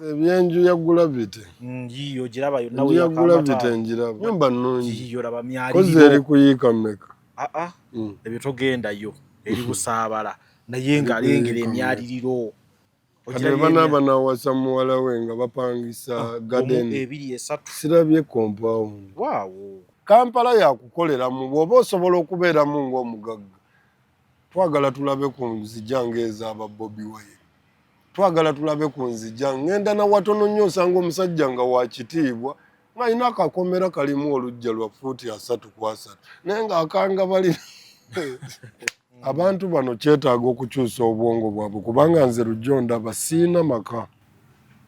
Ebyenju ya Gravity. Yiyo giraba yonna we ya Gravity njiraba. Nyumba nnungi. Yiyo laba myaliriro. Koze eri kuyiika mmeka. Ebyo togendayo eri busaabala naye nga alengera emyaliriro. Kati bana wasa muwala we nga bapangisa garden. Sirabye compound. Waawo. Kampala yakukoleramu bw'oba osobola okubeeramu ng'omugagga. Twagala tulabe ku nzija ng'ez'aba Bobi Wine. Twagala tulabe ku nzija ngenda na watono nnyo osanga omusajja nga wa kitiibwa ng'alina akakomera kalimu olujja lwa fuuti 3x3 naye ng'akanga bali abantu bano kyetaaga okukyusa obwongo bwabwe kubanga nze Lujjo ndaba siina maka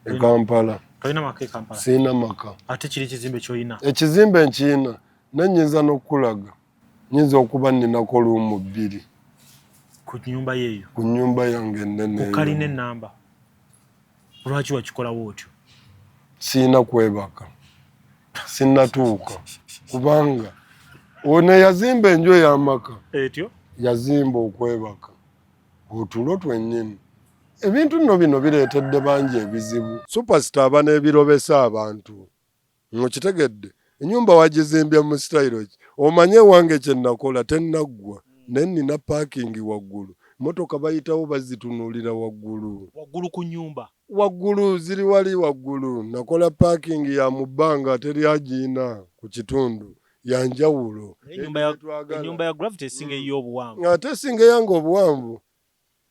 e Kampala. Toyina maka e Kampala? Siina maka. Ate kiri ekizimbe ky'olina? Ekizimbe nkiyina nnyinza n'okulaga nnyinza okuba nninako luumu 2 ku nyumba yeeyo. Ku nyumba yange ennene. Kalina ennamba. Lwaki wakikolawo otyo? Siina kwebaka. Sinnatuuka. Kubanga ono yazimba enju ey'amaka. Etyo? Yazimba okwebaka. Otulo twennyini. Ebintu nno bino bireetedde bangi ebizibu. Superstar aba n'ebirobesa abantu. Mukitegedde? Ennyumba wagizimbye mu sitayiro ki? Omanye wange kye nakola tennaggwa. Ne nina parking waggulu. Motoka bayitawo bazitunuulira waggulu. Waggulu ku nyumba? Waggulu ziri wali waggulu. Nakola parking ya mu bbanga teri agiina ku kitundu. Yanjawulo. Ennyumba ya Gravity esinga ey'obuwanvu. Ate esinga eyange obuwanvu.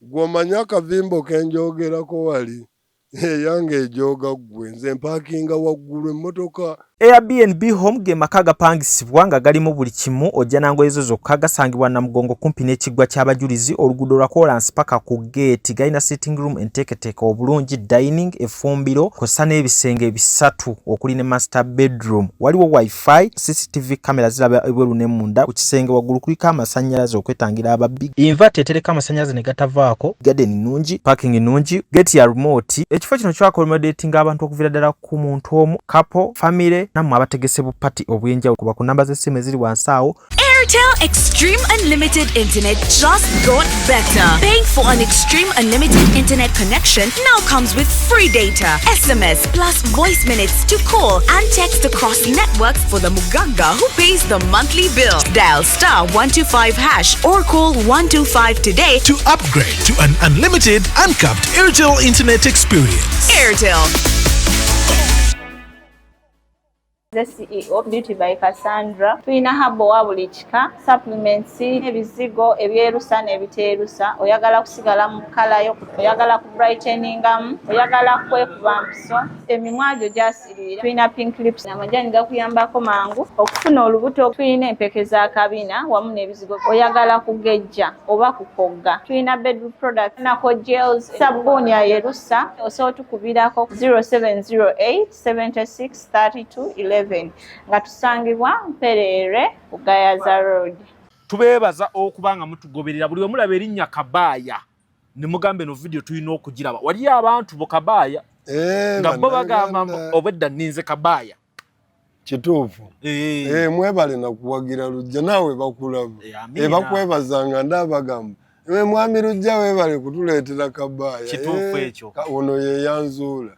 Gw'omanya akavimbo ke njogerako wali. Eyange ejooga ggwe nze mpakinga waggulu emmotoka. Airbnb home ge maka gapangisibwa nga galimu buli kimu ojja nangoye zo zokka gasangibwa Namugongo kumpi n'ekiggwa ky'abajulizi oluguudo lwa Kolansi paka ku gate. Galina sitting room enteeketeeke obulungi, dining, effumbiro kw'ossa n'ebisenge bisatu okuli ne master bedroom. Waliwo wifi, CCTV kamera ziraba ebweru ne munda. Ku kisenge waggulu kuliko amasannyalaze okwetangira ababbi. Inverter etereka amasannyalaze ne gatavaako. Garden nnungi, parking nnungi, gate ya remote. Ekifo kino kyaccommodatinga abantu okuviira ddala ku muntu omu, couple, family namwe abategese bu party obw'enjawulo kuba ku namba z'essimu eziri wansi awo. Airtel Extreme Unlimited Internet just got better. Paying for an Extreme Unlimited Internet connection now comes with free data, SMS plus voice minutes to call and text across networks for the Muganga who pays the monthly bill. Dial *125# or call 125 today to upgrade to an unlimited, uncapped Airtel Internet experience. Airtel. The CEO Beauty by Cassandra. Tulina habo wa buli kika, supplements, ebizigo, ebyerusa n'ebiteerusa. Oyagala kusigala mu kala yo, oyagala ku brighteningamu, oyagala kwekuba mpiso. Emimwa gyo gyasirira. Tulina pink lips n'amajani gakuyambako mangu okufuna olubuto. Tulina empeke za kabina wamu n'ebizigo. Oyagala kugejja oba kukogga. Tulina bedroom products nako gels, sabuni ya yerusa. Osobola tukubirako 0708 76 32 11. Nga tusangibwa Mperere ku Gayaza Road. Tubeebaza okubanga mutugoberera buli omulaba erinnya Kabaaya ne mugambe no video tulina okugiraba. Wali abantu bo Kabaaya nga bo bagamba obedda ninze Kabaaya. Kituufu. Mwebale nakuwagira Lujja naawe bakulaba. Bakwebazanga ndabagamba. Mwami Lujja webale kutuleetera Kabaaya. Kituufu ekyo. Ono ye yanzuula.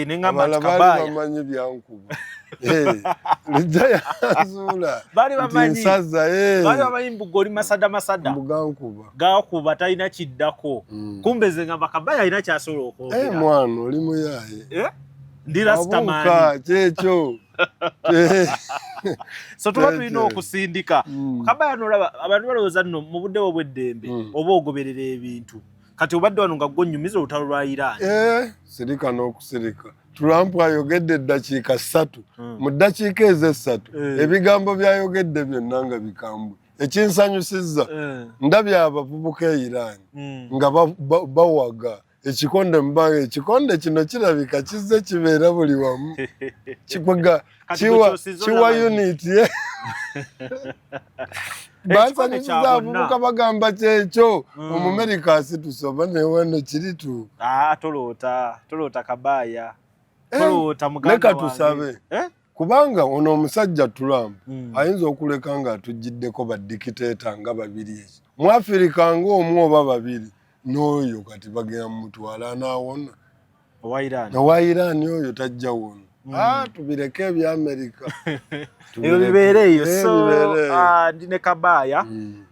Nengamba Kabaaya. Bamanyi byankuba. Lujja yanzuula. Bali bamanyi. Nsaza Bali bamanyi mbugoli masada. Mbugankuba. Gakuba talina kiddako. Kumbe ze ngamba Kabaaya alina kyasobola okwogera. Mwana oli muyaye. Ndi rastamani. Abuka kyekyo. So tuba tulina okusindika. Kabaaya nolaba abantu balowooza nno mu budde obw'eddembe oba ogoberera ebintu. Kati obadde wano nga gonnyumiza olutalo lwa Iran. Sirika n'okusirika. Trump ayogedde eddakiika 3 mu ddakiika ezo 3 ebigambo byayogedde byonna nga bikambwe. Ekinsanyusizza ndabye abavubuka e Iran nga bawaga ekikonde mbanga ekikonde kino kirabika kizze kibeera buli wamu. Kiwa unit ye. Bansanyusiza abavubuka bagamba kyekyo Omumerika tusoma newano kirituuka. Toloota Kabaaya. Leka tusabe. Kubanga ono omusajja Trump ayinza okuleka nga atujiddeko badikiteeta nga 2 mu Afirika ng'omu oba 2 n'oyo kati bagenda mutwala n'awona. owa Iran oyo tajja wono. Tubireke ebya America. Eyo bibeereyo. So ndine Kabaya.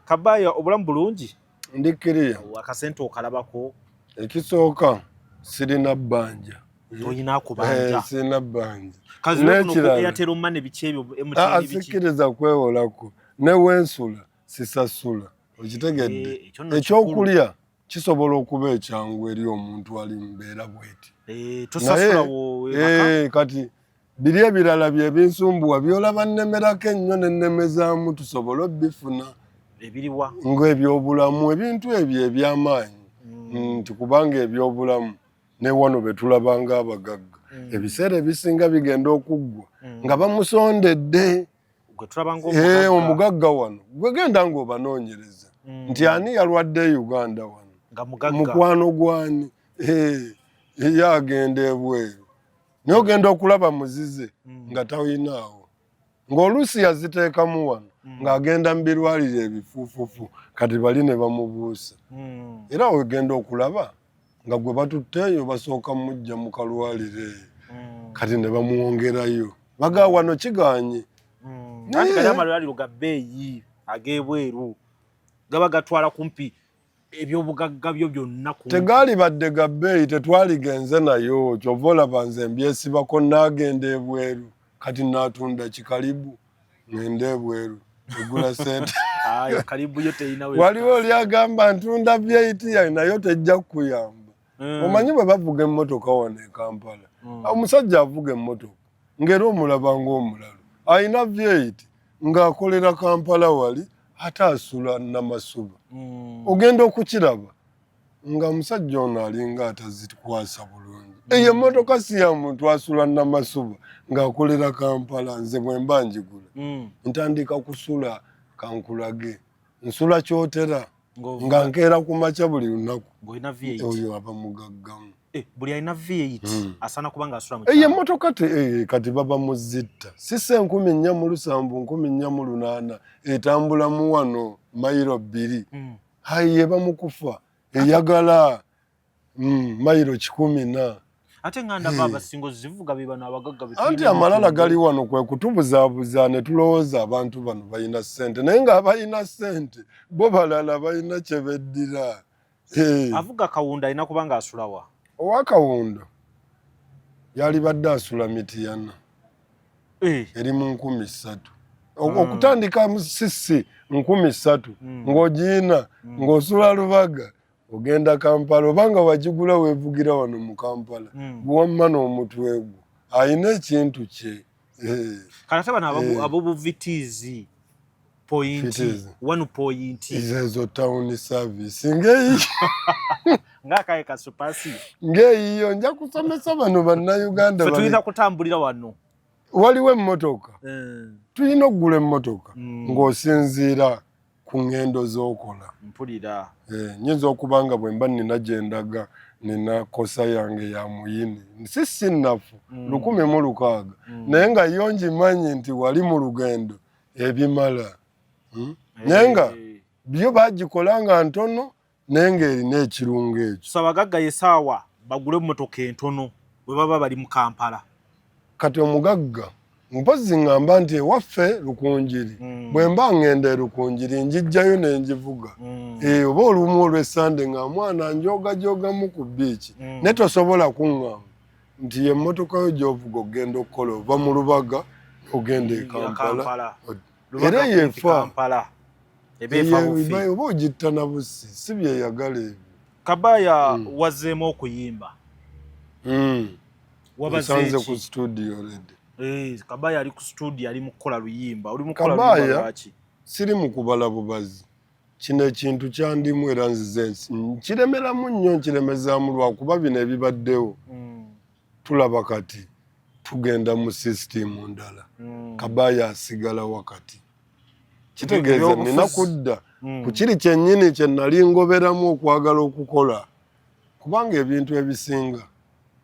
Kabaya obulamu bulungi. Ndikiriya. Akasente okalabako. Ekisooka sirina bbanja. Toyina kubanja. Sirina bbanja. Kazi no Airtel Money bikyebyo MTN biki. Asikiriza kwewolako. Ne wensula sisasula. Okitegedde. Ekyokulya kisobola okuba ekyangu eri omuntu ali mbeera bweti. Tosasula wo. Kati biri ebirala byebinsumbuwa byolaba nnemerako ennyo nennemezaamu tusobola obbifuna. Ebiriwa. Ng'ebyobulamu ebintu ebyo eby'amaanyi. Nti kubanga ebyobulamu ne wano betulabanga abagagga. Ebiseera ebisinga bigenda okuggwa nga bamusondedde. Omugagga wano gwegenda ng'obanoonyereza nti ani yalwadde Uganda wano mukwano gwani ye agenda ebweru naye ogenda okulaba muzize nga tawinaawo ng'oluusi yaziteekamu wano ng'agenda mu birwaliro ebifuufufu kati bali ne bamubuusa era ogenda okulaba nga gwe batutteeyo basooka mujja mu kalwaliro eyo kati ne bamuwongerayo baga wano kiganye. Nanti kali amalwaliro ga bbeeyi ag'ebweru gaba gatwala kumpi ebyobugagga byo byonna kumpi. Tegaali badde ga bbeeyi tetwaligenze nayo kyova olaba nze mbyesibako naagenda ebweru kati naatunda kikalibu ngenda ebweru egula sente. Kalibu yo teyina we. Waliwo oli agamba ntunda byeyiti nayo tejja kukuyamba. Omanyi bwe bavuga emmotoka wano e Kampala. Omusajja avuga emmotoka ng'era omulaba ng'omulala. Aina vyeti ng'akolera Kampala wali ate asula Namasuba. Ogenda okukiraba nga musajja ono alinga atazikwasa bulungi. Eyo emmotoka si ya muntu asula Namasuba ng'akolera Kampala nze bwe mba njigula. Ntandika kusula kankulage. Nsula kyotera nga nkeera ku makya buli lunaku. Oyo aba mugaggamu. Buli alina V8 asana kubanga asula mu emmotoka kati baba muzitta sise 14,718 etambula mu wano mayiro 2 hayi bamukufa eyagala mayiro 10 ate nganda baba singo zivuga biba n'abagagga bitu anti amalala gali wano kwe kutubuzabuza ne tulowooza abantu bano balina ssente naye nga balina ssente bo balala balina kyebeddira. Avuga Kawunda alina kubanga asulawa. Owakawundo yali badde asula Mityana eri mu 13,000 okutandika musisi 13,000 ng'ogiina ng'osula Lubaga ogenda Kampala obanga wagigula weevugira wano mu Kampala buwamma n'omutwe gwo ayina ekintu kye. Kanate bano abobuvitiizi point 1 point ezo town service ngeyi ngakaye kasupasi ngeyiyo nja kusomesa bano bannayuganda bali tulina kutambulira wano waliwo emmotoka tulina okugula emmotoka ng'osinziira ku ngendo z'okola mpulira nyinza okubanga bwe mba nina gyendaga nina kosa yange ya muyini si sinnafu 1,600 naye nga yo ngimanyi nti wali mu lugendo ebimala naye nga byo bagikola nga ntono naye ng'erina ekirungo ekyo. So abagagga yesaawa bagule emmotoka entono bwe baba bali mu Kampala. Kati omugagga mpozi ngamba nti ewaffe Lukunjiri bwe mba ngenda Lukunjiri njijjayo ne ngivuga oba olumu olw'Essande nga mwana njogajogamu ku biiki ne tosobola kuŋŋamba nti emmotoka yo gy'ovuga ogenda okukola ova mu Lubaga ogenda e Kampala era yeefa oba ogitta na bussi si byeyagala ebyo. Kabaya wazeemu okuyimba wabasanze ku studio already. Kabaya ali ku studio ali mu kukola luyimba oli mu kukola luyimba lwaki? Siri mu kubala bubazi kino ekintu kyandimu era nzize nkiremeramu nnyo nkiremezaamu lwakuba bino ebibaddewo tulaba kati tugenda mu sisitimu ndala Kabaya asigala wakati kitegeeza nina kudda ku kiri kyennyini kye nali ngoberamu okwagala okukola kubanga ebintu ebisinga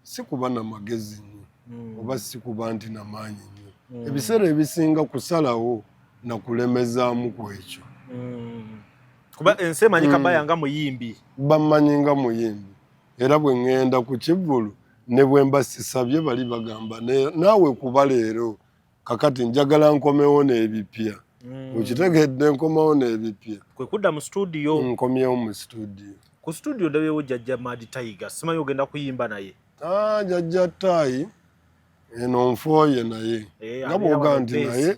si kuba na magezi nnyo oba si kuba nti na maanyi nnyo ebiseera ebisinga kusalawo na kulemezaamu kwekyo kuba ensi emanyi Kabaya nga muyimbi bamanyi nga muyimbi era bwe ŋŋenda ku Kivvulu ne bwemba sisabye bali bagamba naawe kuba leero kakati njagala nkomewo n'ebipya ukitegedde nkomawo n'ebipya kwe kudda mu studio nkomyewo mu studio ku studio ndabeewo jjajja Mad Tiger simanyi ogenda kuyimba naye jjajja Tayi eno nfooye naye nga bwoga nti naye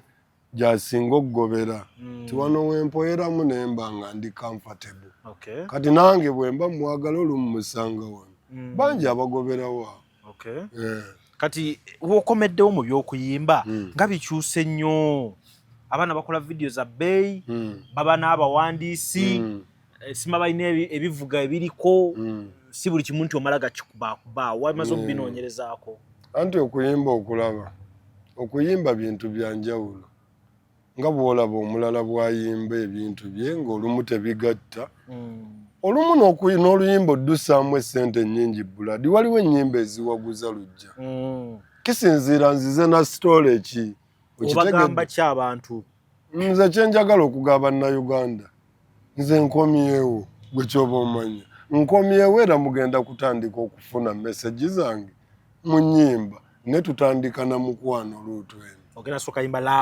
gyasinga okugobera ti wano wempoyeramu nemba nga ndi comfortable kati nange bwemba mwagala olumu musanga wano bangi abagoberawo kati wokomeddewo mu byokuyimba nga bikyuse nnyo abaana bakola video za bbeeyi baba n'abawandiisi sima balina ebivuga ebiriko si buli kimu nti omala gakikubakuba wamaze okubinoonyerezaako anti okuyimba okulaba okuyimba bintu byanjawulo nga bwolaba omulala bwayimba ebintu bye ng'olumu tebigatta olumu n'oluyimba oddusaamu essente nnyingi buladi waliwo ennyimba eziwaguza lujja kisinziira nzize na sitole ki obagamba ki abantu nze kyenjagala okugaba Nnayuganda nze nkomyewo gwe kyoba omanya nkomyewo era mugenda kutandika okufuna meseji zange mu nnyimba ne tutandika na mukwano luutu eno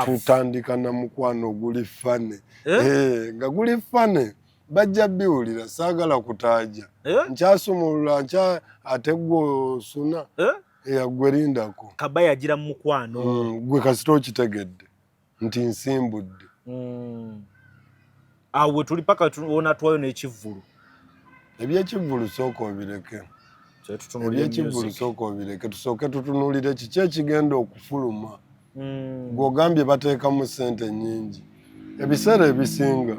tutandika na mukwano guli fane nga guli fane bajja biwulira saagala kutaaja nkyasumulula ate gwe osuna gwe lindako Kabaya agira mu mukwano gwe kasita okitegedde nti nsimbudde awe tuli paka tuona twayo n'ekivvulu ebyekivvulu sooka obireke ebyekivvulu sooka obireke tusooke tutunuulire kiki ekigenda okufuluma gw'ogambye bateekamu ssente nnyingi ebiseera ebisinga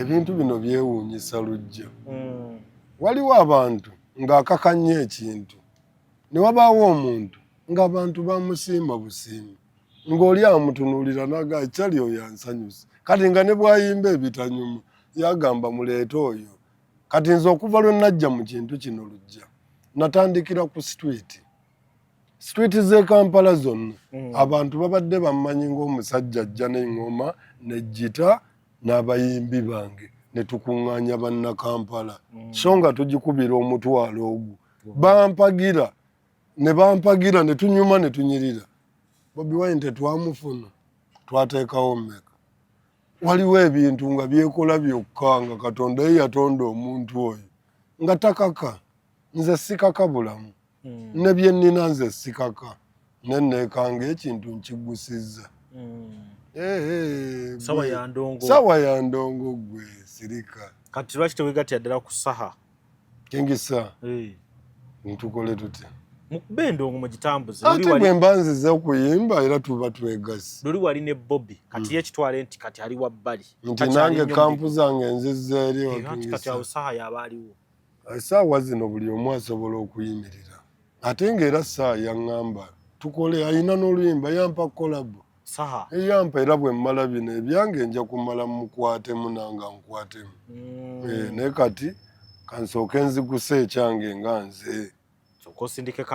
ebintu bino byewuunyisa lujja waliwo abantu ng'akakanya ekintu ne wabaawo omuntu ng'abantu bamusiima busiima ng'oli amutunuulira naga kyali oyo yansanyusa kati nga ne bwayimba ebitanyuma yagamba muleete oyo kati nze okuva lwe najja mu kintu kino lujja natandikira ku street z'e Kampala zonna abantu babadde bammanyi ng'omusajja ajja n'eŋŋoma n'ejjita n'abayimbi bange ne tukuŋŋaanya bannakampala so nga tugikubira omutwalo ogwo bampagira ne tunyuma ne tunyirira Bobi Wine tetwamufuna twateekawo mmeka waliwo ebintu nga byekola byokka nga Katonda ye yatonda omuntu oyo nga takaka nze sikaka bulamu ne bye nnina nze sikaka nenneekanga ekintu nkigusizza sawa ya ndongo gwe sirika kati lwaki teweegattira ddala ku saha kingisa ntukole tutya mukube endongo mugitambuze ate bwe mba nzize okuyimba era tuba twegasi luli wali ne Bobby kati yekitwale nti kati ali wabbali nti nange kampu zange nzizza eri kati awo saha yaba aliwo essaawa zino buli omu asobola okuyimirira ate ng'era saa yaŋŋamba tukole ayina n'oluyimba yampa kolabo saha eyampa era bwe mmala bino ebyange nja kumala mukwatemu nanga nkwatemu naye kati kansooke nziguse ekyange nga nze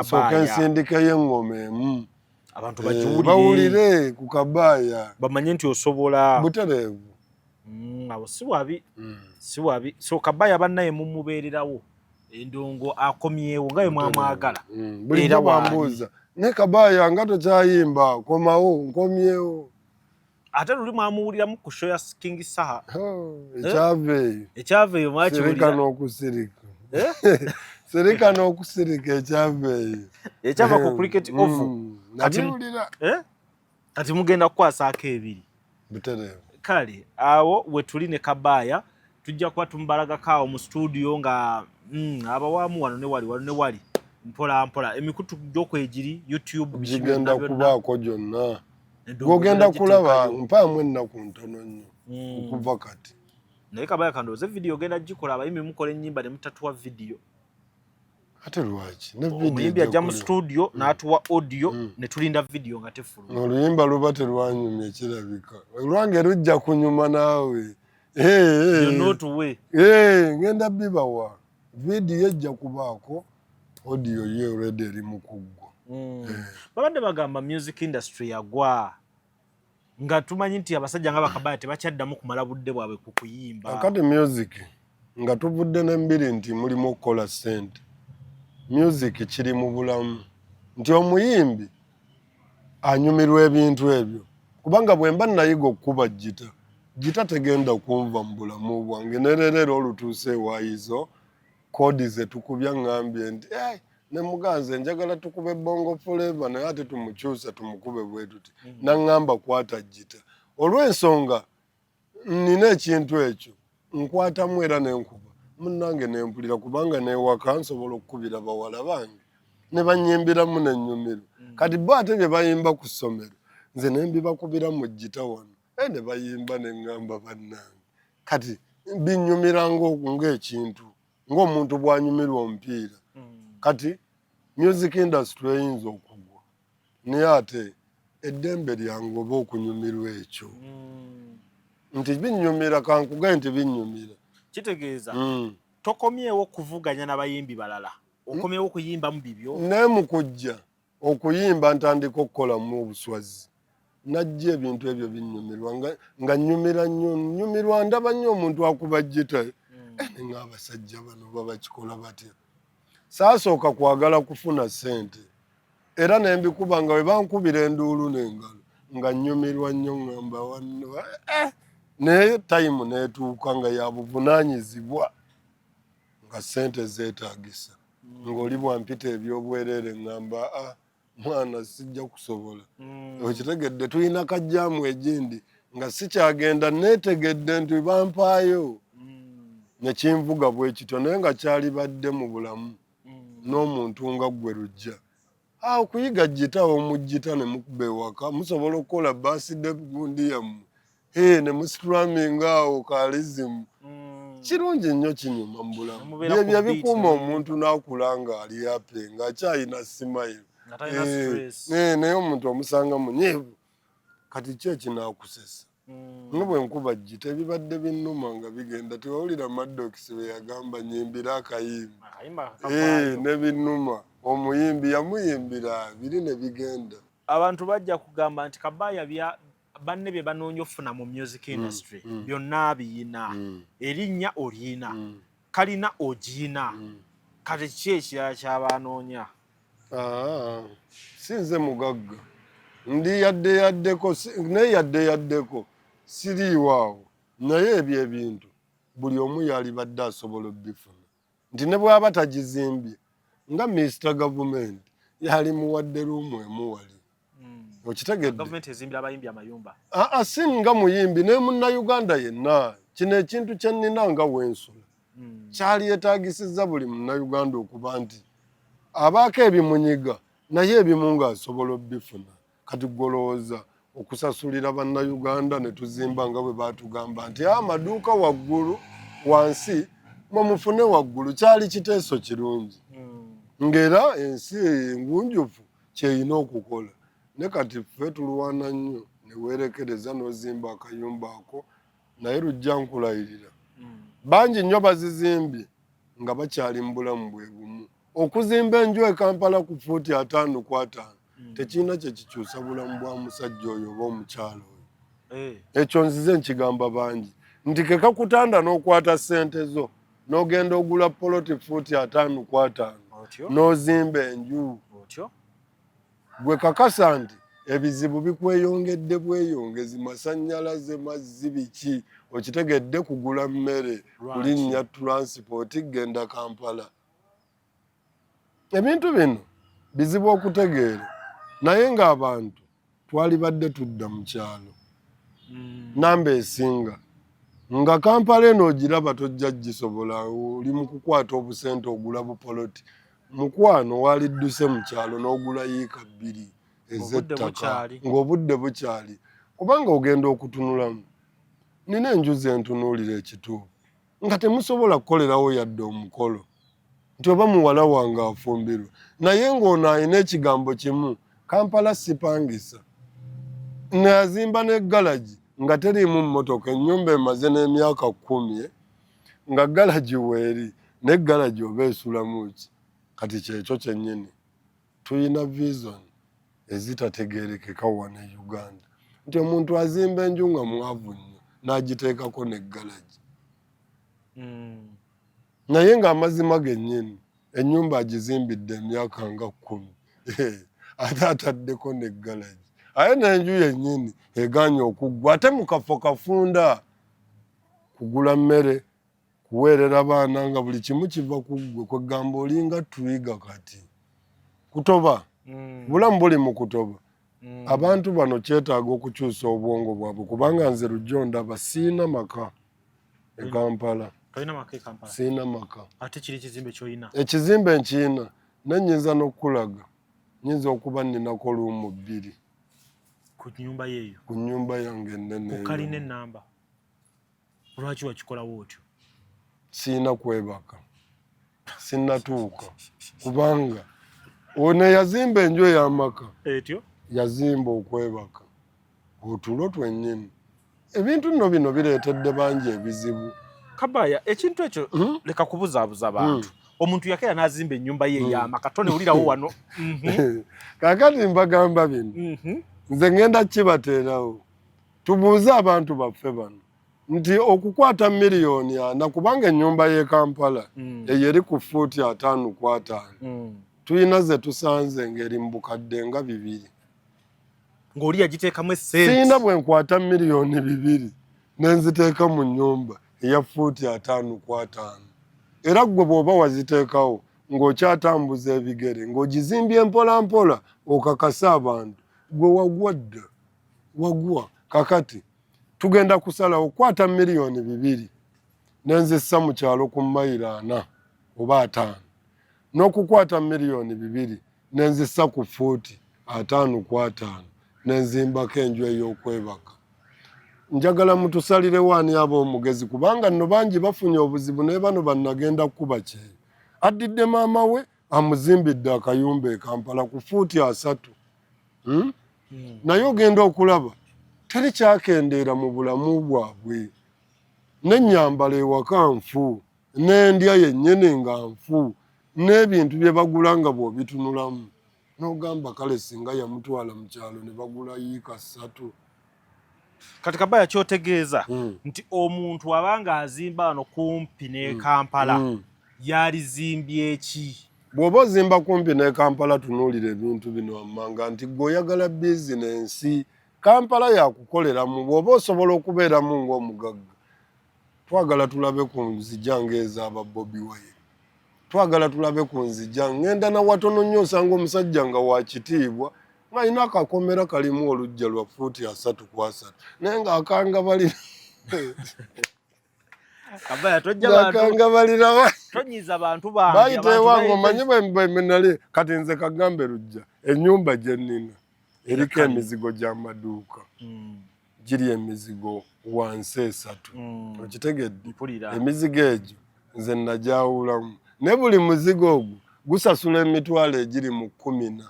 sooke nsindikeyo eŋŋoma emu abantu bawulire ku Kabaya bamanye nti osobola butereevu abo si wabi so Kabaya bannaye mumubeererawo endongo akomyewo nga bwe mwamwagala bulijjo bwambuuza ne Kabaya nga tokyayimba komawo nkomyewo ate luli mwamuwuliramu ku show ya King Saha ekyaveeyo mwakiwulira n'okusirika sirika n'okusirika ekyava ku cricket ovu kati mugenda kukwasaako ebiri butereevu kale awo we tuli ne Kabaya tujja kuba tumubalagako awo mu studio nga abawaamu wano ne wali mpola emikutu gy'okwegiri YouTube gigenda kubaako gyonna gw'ogenda kulaba mpaamu ennaku ntono nnyo okuva kati naye Kabaya kandooze video ogenda gikola abayimbi mukola ennyimba ne mutatuwa video ate lwaki ne omuyimbi ajja mu studio n'atuwa audio ne tulinda video nga tefuluma oluyimba luba terwanyumya kirabika olwange lujja kunyuma naawe ngenda bibawa vidiyo ejja kubaako audio ye already eri mu kuggwa babadde bagamba music industry yagwa nga tumanyi nti abasajja nga Bakabaya tebakyaddamu kumala budde bwabwe ku kuyimba akati music nga tuvudde n'embiri nti mulimu okukola ssente music kiri mu bulamu nti omuyimbi anyumirwa ebintu ebyo kubanga bwe mba nayiga okukuba gita tegenda kunva mu bulamu bwange nerero olutuuse ewaayizo kodi ze tukubya ngambye nti ne muganze njagala tukube bongo forever naye ate tumukyusa tumukube bwe tuti naŋŋamba kwata gita olw'ensonga nina ekintu ekyo nkwatamu era nenkuba munnange nempulira kubanga newaka nsobola okukubira bawala bange ne banyimbiramu nennyumiro kati bo ate bye bayimba ku ssomero nze nembibakubira mu gita wano ne bayimba neŋŋamba bannange kati binnyumira ng'ekintu ng'omuntu bw'anyumirwa omupiira kati music industry eyinza okugwa naye ate eddembe lyange oba okunyumirwa ekyo nti binnyumira kankugaye nti binnyumira kitegeeza tokomyewo okuvuganya n'abayimbi balala okomyewo okuyimbamu bibyo naye mu kujja okuyimba ntandika okukolamu obuswazi najja ebintu ebyo binnyumirwa nga nnyumira nnyo nnyumirwa ndaba nnyo omuntu akuba gita ng'abasajja bano babakikola batya saasooka kwagala kufuna ssente era nembikuba nga bwe bankubira enduulu n'engalo nga nnyumirwa nnyo ŋŋamba wano naye tayimu neetuuka nga ya buvunaanyizibwa nga ssente zeetaagisa ng'oli bwampita ebyobwereere ŋŋamba mwana sijja kusobola okitegedde tulina kajjaamu egindi nga sikyagenda neetegedde nti bampaayo nekinvuga bwe kityo naye nga kyalibadde mu bulamu n'omuntu nga ggwe lujja okuyiga gita omugita ne mukuba ewaka musobola okukola baside gundi yammwe ne musitulaminga awo kalizimu kirungi nnyo kinyuma mu bulamu byebyo bikuuma omuntu n'akula nga ali ape ng'akyalina simayiro naye omuntu omusanga munyiivu kati ki ekinaakusesa nga bwe nkuba gita ebibadde binnuma nga bigenda tewawulira Maddox bwe yagamba nyimbira akayimba ne binnuma omuyimbi yamuyimbira abiri ne bigenda abantu bajja kugamba nti Kabaya banne bye banoonya okufuna mu music industry byonna biyina erinnya olina kalina ogiina kati ki ekirala kyabanoonya sinze mugagga ndi yaddeyaddeko naye yaddeyaddeko siriiwaawo naye ebyo ebintu buli omu yalibadde asobola obbifuna nti ne bw'aba tagizimbye nga Mr. Government yali muwadde luumu emuwali okitegedde si nga muyimbi naye munnayuganda yenna kino ekintu kyennina nga wensula kyali yetaagisiza buli munnayuganda okuba nti abaako ebimunyiga naye ebimu ng'asobola obbifuna kati golowooza okusasulira bannayuganda ne tuzimba nga bwe baatugamba nti amaduuka waggulu wansi mwe mufune waggulu kyali kiteeso kirungi ng'era ensi engunjufu kyeyina okukola ne kati ffe tulwana nnyo ne weerekereza n'ozimba akayumba ako naye lujja nkulayirira bangi nnyo bazizimbye nga bakyali mu bulamu bwe bumu okuzimba enju e Kampala ku fuuti 5 ku 5 tekirina kye kikyusa bulamu bwa musajja oyo oba omukyalo oyo ekyo nzize nkigamba bangi nti ke kakutanda n'okwata ssente zo n'ogenda ogula poloti fuuti 5 ku 5 n'ozimba enju gwe kakasa nti ebizibu bikweyongedde bweyongezi masannyalaze mazzi biki okitegedde kugula mmere kulinnya transipooti genda Kampala ebintu bino bizibu okutegeera naye ng'abantu twalibadde tudda mu kyalo namba esinga nga Kampala eno ogiraba tojja gisobola oli mu kukwata obusente ogula bupoloti mukwano walidduse mu kyalo n'ogula yiika 2 ez'ettaka ng'obudde bukyali kubanga ogenda okutunulamu nina enju ze ntunuulira ekituufu nga temusobola kukolerawo yadde omukolo nti oba muwala wange afumbirwa naye ng'ono alina ekigambo kimu Kampala sipangisa nazimba n'eggalagi nga teriimu mmotoka ennyumba emaze n'emyaka 10 nga galagi weeri n'eggalagi oba esulamu ki kati kyekyo kyennyini tuyina vision ezitategeerekeka wano e Uganda nti omuntu azimba enju nga mwavu nnyo n'agiteekako n'eggalagi naye ng'amazima gennyini ennyumba agizimbidde emyaka nga 10 ate ataddeko ne galaji aye n'enju yennyini eganye okuggwa ate mu kafo kafunda kugula mmere kuweerera baana nga buli kimu kiva kuggwe kwegamba olinga twiga kati kutoba bulamu buli mu kutoba abantu bano kyetaaga okukyusa obwongo bwabwe kubanga nze lujjo ndaba siina maka e Kampala siina maka ate kiri kizimbe ky'olina ekizimbe nkiina nenyinza n'okulaga nyinza okuba ninako luumu 2 ku nyumba yeeyo ku nyumba yange ennene kalina ennamba lwaki wakikolawo otyo siina kwebaka sinnatuuka kubanga ono yazimba enju ey'amaka etyo yazimba okwebaka otulo twennyini ebintu nno bino bireetedde bangi ebizibu Kabaya ekintu ekyo leka kubuzaabuza abantu omuntu yakeera n'azimba ennyumba ye ey'amaka tonewulirawo wano kaakati mbagamba bino nze ngenda kibateerawo tubuuze abantu baffe bano nti okukwata miliyoni 40 kubanga ennyumba y'e Kampala eyo eri ku fuuti 5 ku 5 tuyina ze tusanze ng'eri mu bukadde nga 2 ng'oli yagiteekamu essente siina bwe nkwata miliyoni 2 nenziteeka mu nnyumba eya fuuti 5 ku 5 era gwe bw'oba waziteekawo ng'okyatambuza ebigere ng'ogizimbye mpola mpola okakasa abantu gwe wagwa dda wagwa kakati tugenda kusalawo kwata miliyoni 2 nenzissa mu kyalo ku mayiro 4 oba 5 n'okukwata miliyoni 2 nenzissa ku fuuti 5 ku 5 nenzimbako enju ey'okwebaka njagala mutusalire waani ab'omugezi kubanga nno bangi bafunye obuzibu naye bano bannagenda kuba kyeyo addidde maama we amuzimbidde akayumba e Kampala ku fuuti 3 naye ogenda okulaba teri kyakendeera mu bulamu bwabwe n'ennyambala ewaka nfu n'endya yennyini nga nfu n'ebintu bye bagula nga bw'obitunulamu n'ogamba kale singa yamutwala mu kyalo ne bagula yiika 3 kati Kabaya kyotegeeza nti omuntu abanga azimba wano kumpi ne Kampala yalizimbye ki bw'oba ozimba kumpi ne Kampala tunuulira ebintu bino wammanga nti gweoyagala bizinensi Kampala yakukoleramu bw'oba osobola okubeeramu ng'omugagga twagala tulabe ku nzija ng'ez'aba Bobi Wine twagala tulabe ku nzija ngenda na watono nnyo osanga omusajja nga wakitiibwa ng'alina akakomera kalimu oluggya lwa fuuti 3 ku 3 naye ng'akangabalira Kabaya tonyiza bantu bange bayita ewange omanyi bwenali kati nze kagambe lujja ennyumba gye nnina eriko emizigo gy'amaduuka giri emizigo wansi 3 okitegedde emizigo egyo nze najawulamu ne buli muzigo ogwo gusasula emitwalo egiri mu 14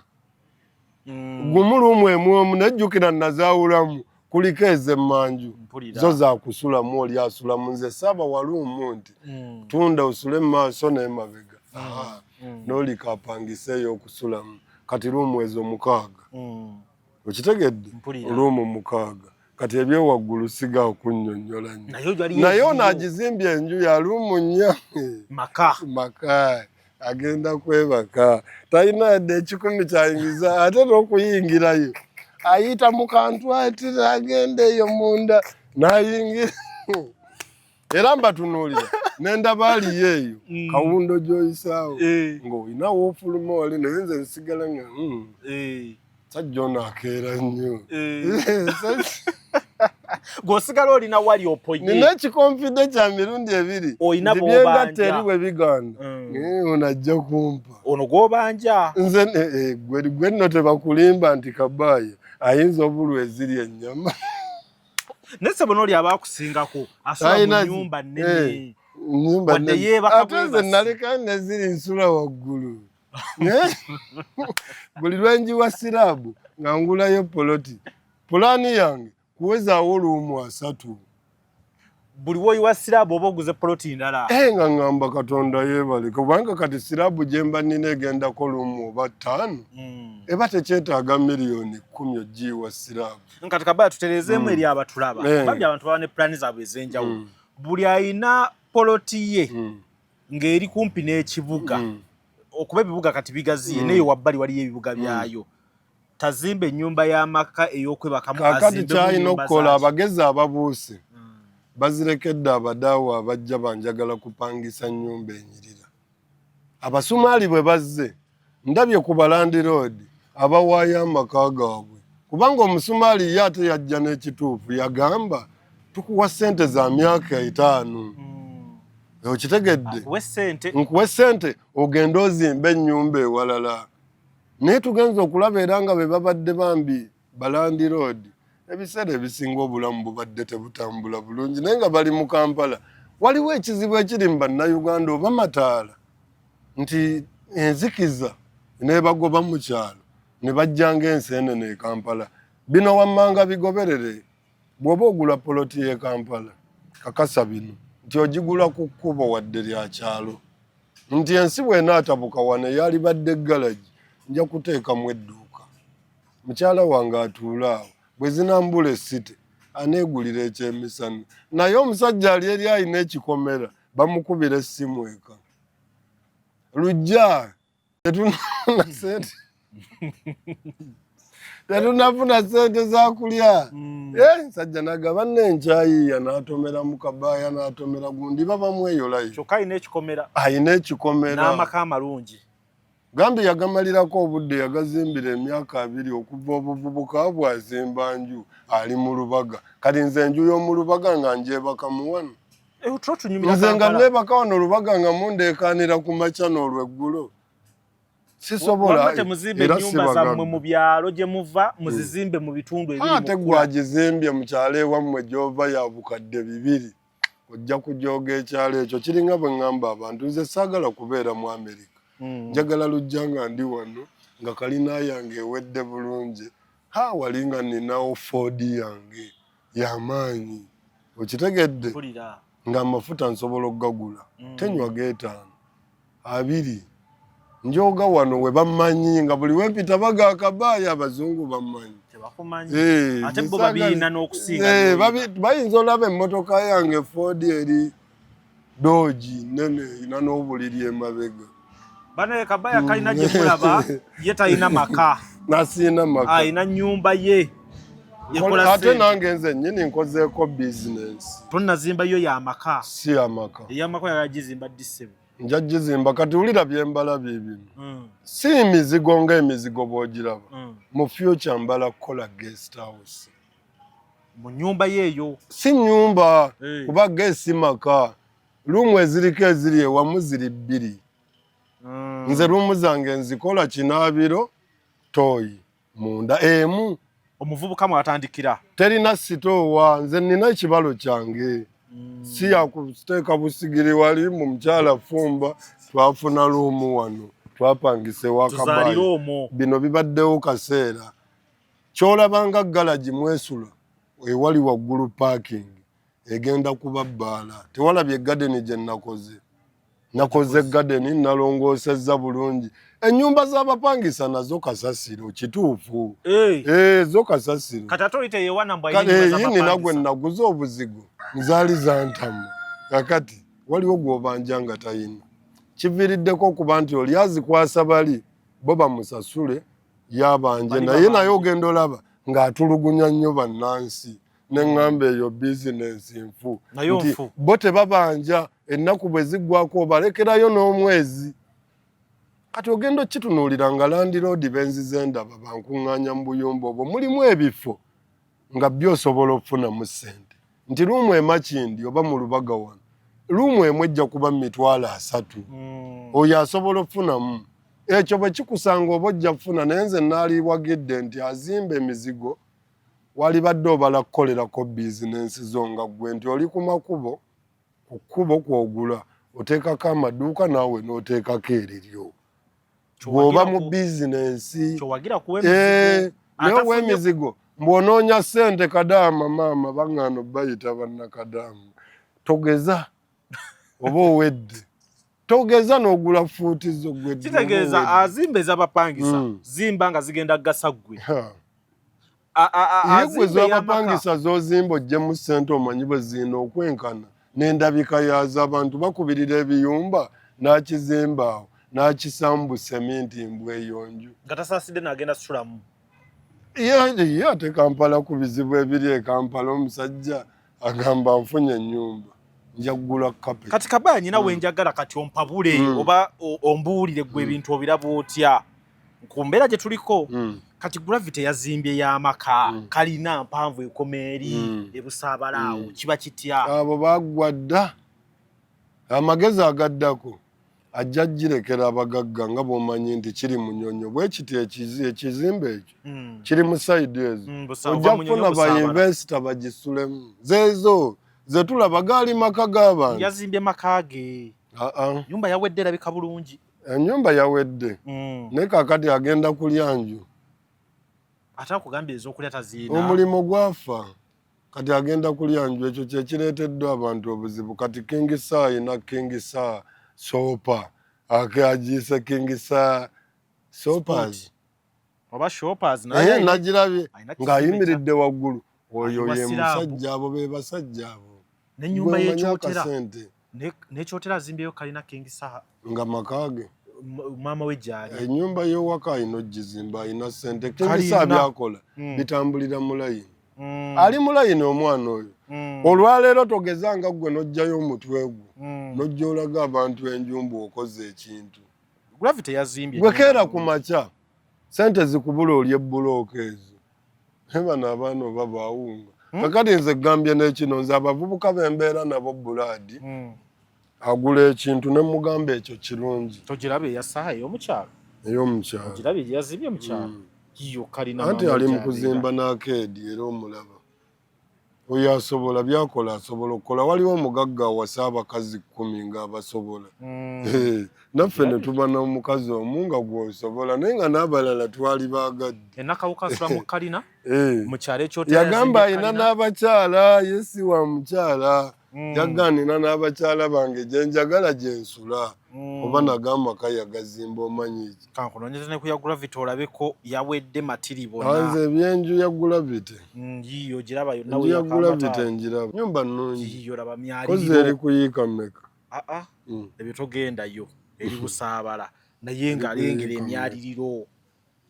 gumu lumu emu nejjukira nazaawulamu kuliko ez'emmanju zo zakusulamu oli asulamu nze saba walumu nti tunda osule mu maaso n'emabega n'olika apangiseeyo okusulamu kati lumu ezo 6 okitegedde lumu 6 kati ebyowaggulu siga okunnyonnyola nnyo naye ono agizimbye enju ya lumu 4 maka agenda kwebaka talina yadde 10 kyayingiza ate n'okuyingirayo ayita mu kantu ati agenda eyo munda n'ayingira era mbatunuulira n'endaba aliyo eyo kawundo gy'oyisaawo ng'olina woofuluma wali naye nze nsigala nga sajja ono akeera nnyo g'osigala olina wali oponye nina ekikonfidde kya mirundi 2 nti byengatta eri bwe biganda ono ajja kumpa ono gw'obanja nze gwe nno tebakulimba nti Kabaya ayinza obulwa eziri ennyama nese bono oli abakusingako asula mu nyumba nnene wadde yeebaka ate nze naleka neziri nsula waggulu buli lwenjiwa siraabu nga ngulayo poloti pulaani yange kuwezaawo luumu 3 buli woyiwa siraabu oba oguze poloti ndala nga ngamba Katonda yeebale kubanga kati siraabu gye mba nnina egendako luumu oba 5 eba tekyetaaga miliyoni 10 ogiyiwa siraabu nkati Kabaya tutereezeemu eri abatulaba babbi abantu baba ne pulaani zaabwe ez'enjawulo buli ayina poloti ye ng'eri kumpi n'ekibuga okuba ebibuga kati bigaziye neyo wabbali waliyo ebibuga byayo tazimbe ennyumba y'amaka ey'okwebakamu kakati kyalina okukola abagezi ababuuse bazirekedde abadaawo abajja banjagala kupangisa nnyumba enyirira abasumaali bwe bazze ndabye ku balandi road abawaayo amaka gaabwe kubanga omusumaali ye ate yajja n'ekituufu yagamba tukuwa ssente za myaka 5 okitegedde nkuwe ssente ogenda ozimba ennyumba ewalala naye tugenza okulaba era nga be babadde bambi balandi road ebiseera ebisinga obulamu bubadde tebutambula bulungi naye nga bali mu Kampala waliwo ekizibu ekiri mu bannayuganda oba mataala nti enzikiza nebagoba mu kyalo ne bajjanga enseenene e Kampala bino wammanga bigoberere bw'oba ogula poloti y'e Kampala kakasa bino nti ogigula ku kkubo wadde lya kyalo nti ensi bw'enaatabuka wano eyalibadde galagi nja kuteekamu edduuka mukyala wange atuula awo bwe zinambula essite aneegulira ekyemisana naye omusajja ali eri alina ekikomera bamukubira essimu eka lujja tetunafuna ssente za kulya nsajja nagaba n'enkyayiya n'atomera mu kabaaya n'atomera gundi babamweyolayo kyokka alina ekikomera n'amaka amalungi gambi yagamalirako obudde yagazimbira emyaka 2 okuva obuvubuka bwazimba nju ali mu Lubaga kati nze enju y'omu Lubaga nga njeebaka mu wano nze nga neebaka wano Lubaga nga mundeekanira ku makya n'olweggulo sisobola era nyumba zammwe mu byalo gye muva muzizimbe mu bitundu ebiri ate gwagizimbye mu kyalo ewammwe gy'ova ya bukadde 2 ojja kujooga ekyalo ekyo kiringa bwe ŋŋamba abantu nze saagala kubeera mu Amerika njagala lujja nga ndi wano nga kalina yange ewedde bulungi wali nga ninawo Ford yange y'amaanyi okitegedde nga amafuta nsobola okugagula tenywa geetaano 2 njoga wano we bammanyi nga buli wempita baga akabaaya abazungu bammanyi ate bo babiina n'okusinga bayinza olaba emmotoka yange Ford eri Dodge nene ina n'obuliri emabega bane kabaya kalina gye mulaba ye talina maka nasiina maka alina nnyumba ye ate nange nze nnyini nkozeeko bizinensi tonnazimba yo y'amaka si y'amaka ey'amaka yagizimba disebo nja gizimba kati wulira byembala bibino si emizigo ng'emizigo bw'ogiraba mu future mbala kukola guest house mu nnyumba yeeyo si nnyumba kuba gesi maka luumu eziriko eziri ewamu ziri 2 nze luumu zange nzikola kinaabiro toyi munda emu omuvubuka mwatandikira terina sitoowa nze nina ekibalo kyange si yakuteeka busigiri wali mu mukyala Fumba twafuna luumu wano twapangise wakabayi bino bibaddewo kaseera kyolabanga galagi mwesula ewali waggulu parking egenda kuba bbaala tewalabye gadeni gye nakoze gadeni nalongoosezza bulungi ennyumba z'abapangisa nazo kasasiro kituufu zo kasasiro yini nagwe naguza obuzigo nzaali zantamu kakati waliwo gw'obanja nga tayina kiviiriddeko okuba nti oli azikwasa bali bo bamusasule yabanje naye ogenda olaba ng'atulugunya nnyo bannansi neŋŋamba eyo bizinensi nfu nti bo tebabanja ennaku bwe ziggwako balekerayo n'omwezi kati ogenda okitunuulira nga Land Road benzize endaba bankuŋŋaanya mu buyumba obwo mulimu ebifo nga byosobola okufunamu ssente nti luumu emakindi oba mu Lubaga wano luumu emu ejja kuba 3 oyo asobola okufunamu ekyo bwe kikusanga oba ojja kufuna naye nze naaliwagidde nti azimba emizigo walibadde obala kukolerako bizinensi zo nga ggwe nti oli ku makubo ku kkubo kwogula oteekako amaduuka naawe n'oteekako eriryo bw'oba mu bizinensi naye ow'emizigo mbw'onoonya ssente kadaama maama baŋŋaano bayita bannakadaama togeza oba owedde togeza n'ogula fuuti zo gwe kitegeeza azimba ez'abapangisa zimba nga zigenda kugasa ggwe ye gwe z'abapangisa z'ozimba oggyemu ssente omanyi bwe zirina okwenkana n'endabika yazo abantu bakubirira ebiyumba n'akizimba awo n'akisambu sementi mbweyonju nga tasaaside n'agenda sulamu. Ye ate Kampala ku bizibu ebiri e Kampala omusajja agamba nfunye ennyumba nja kugula kapeti. Kati Kabaya nyina wenjagala kati ompabule oba ombuulire gwe ebintu obiraba otya ku mbeera gye tuliko. Kati Gravity yazimbye y'amaka kalina mpanvu ekomeeri ebusaabalaawo kiba kitya? Abo baggwa dda amagezi agaddako ajja girekera abagagga nga bw'omanyi nti kiri Munyonyo bwe kiti ekizimbe ekyo kiri mu sayidi ezo ojja kufuna bainvesita bagisulemu zeezo ze tulaba gaali maka g'abantu. Yazimbye maka ge nyumba yawedde erabika bulungi. Ennyumba yawedde naye kaakati agenda kulya nju. Ate akugambye ez'okulya taziina. Omulimu gwafa kati agenda kulya nju. Ekyo kye kireeteddwa abantu obuzibu. Kati King Sir ayina King Sir sopa agiise King Sir sopas oba shoppers naye nagirabye ng'ayimiridde waggulu. Oyo ye musajja, abo be basajja abo. N'ennyumba y'ekyotera n'ekyotera azimbyeyo kalina King Sir nga makage maama we gyali. Ennyumba y'ewaka ayina ogizimba, ayina ssente. King Sir byakola bitambulira mu layini. Ali mu layini omwana oyo. Olwaleero togezanga ggwe n'ojjayo omutwe gwo n'ojja olaga abantu enjumbu okoze ekintu. Gravity yazimbye gwe keera ku makya ssente zikubula olya ebbulooka ezo. Bano abaana oba baawunga. Kakati nze gambye n'ekino nze abavubuka b'embeera nabo bulaadi agula ekintu ne mugamba ekyo kirungi. Togirabe eyasaaha ey'omukyalo? Ey'omukyalo. Ogirabe gye yazimbye mu kyalo? Yo kalina anti ali mu kuzimba n'akeedi era omulaba. Oyo asobola byakola asobola okukola. Waliwo omugagga awasa abakazi 10 ng'abasobola. Naffe ne tuba n'omukazi omu nga gw'osobola naye nga n'abalala twali baagadde. Enakawuka asula mu kalina mu kyalo ekyotera yagamba ayina n'abakyala yesi wa mukyala. Yaganina n'abakyala bange gye njagala gye nsula. Oba nagamba maka yagazimba omanyi iki. Kankunoonyeza ne ku ya Gravity olabeko yawedde matiri bonna. Anze ebyenju ya Gravity. Yiyo giraba yonna we ya Gravity njiraba. Nyumba nnungi. Yiyo laba myaliriro. Koze eri kuyiika mmeka. Ebyo togendayo eri busaabala naye ng'alengera emyaliriro.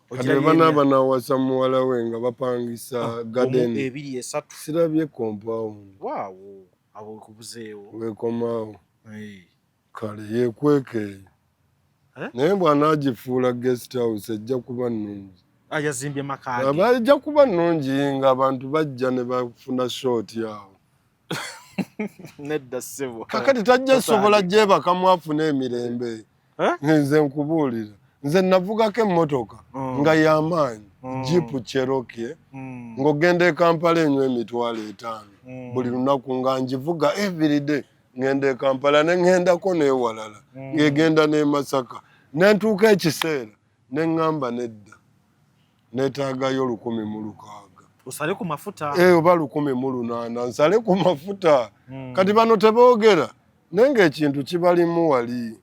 Kati banaaba n'awasa muwala we nga bapangisa garden. 2 3. Sirabye compound. Waawo abo kubuzeewo. Weekomaawo. Kale yeekweke. Naye bw'anaagifuula guest house ejja kuba nnungi. Yazimbye maka ge. Ejja kuba nnungi ng'abantu bajja ne bafuna short yawo. Nedda ssebo. Kakati tajja sobola gyebakamu afuna emirembe. Nze nkubuulira. Nze navugako emmotoka nga y'amaanyi Jeep Cherokee ng'ogenda e Kampala enywa emitwalo 5 buli lunaku nga ngivuga everyday. Ngende Kampala ne ngendako n'ewalala ng'egenda n'e Masaka ne ntuuka ekiseera ne ŋŋamba nedda neetaagayo 1,600 osale ku mafuta oba 1,800 nsale ku mafuta. Kati bano teboogera naye ng'ekintu kibalimu wali